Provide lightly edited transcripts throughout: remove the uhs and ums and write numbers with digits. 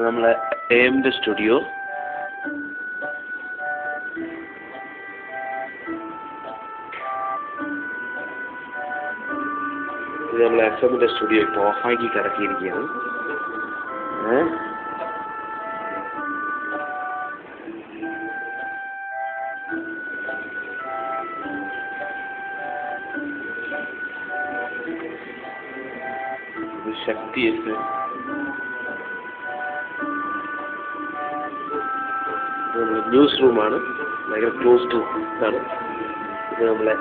നമ്മളെ എംൻ്റെ സ്റ്റുഡിയോ. ഇത് നമ്മളെ എഫ്എമ്മിൻ്റെ സ്റ്റുഡിയോ ഇപ്പോൾ ഓഫാക്കി കിടക്കിയിരിക്കുകയാണ്. ഇത് ശക്തി എഫ് ന്യൂസ് റൂമാണ്. ഭയങ്കര ക്ലോസ്ഡ് ഇതാണ്. ഇത് നമ്മളെ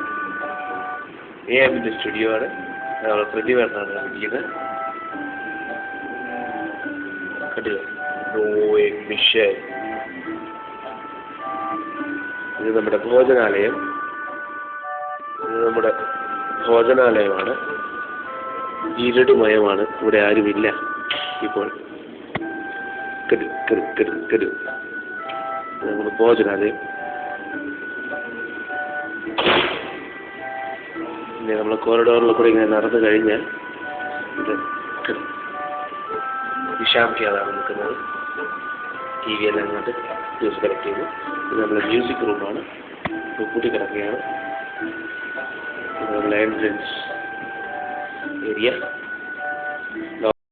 എംൻ്റെ സ്റ്റുഡിയോ ആണ്. നമ്മളെ പ്രതിവേട്ടനാണ് ഇരിക്കുന്നത്. കണ്ടില്ല, മിഷേൽ. ഇത് നമ്മുടെ ഭോജനാലയം. ഭോജനാലയമാണ്. ഇരുടുമയമാണ്. ഇവിടെ ആരുമില്ല ഇപ്പോൾ. നമ്മുടെ ഭോജനാലയം. പിന്നെ നമ്മൾ കോറിഡോറിൽ കൂടെ ഇങ്ങനെ നടന്നു കഴിഞ്ഞാൽ ഇത് വിശാന്തിയാണ് നിൽക്കുന്നത്. ടി വി എല്ലാം അങ്ങോട്ട് ന്യൂസ് കലക്ട് ചെയ്തു. ഇത് നമ്മുടെ മ്യൂസിക് റൂമാണ്. പൂട്ടി കിടക്കുകയാണ്. ഇത് നമ്മുടെ എൻട്രൻസ് ഏരിയ.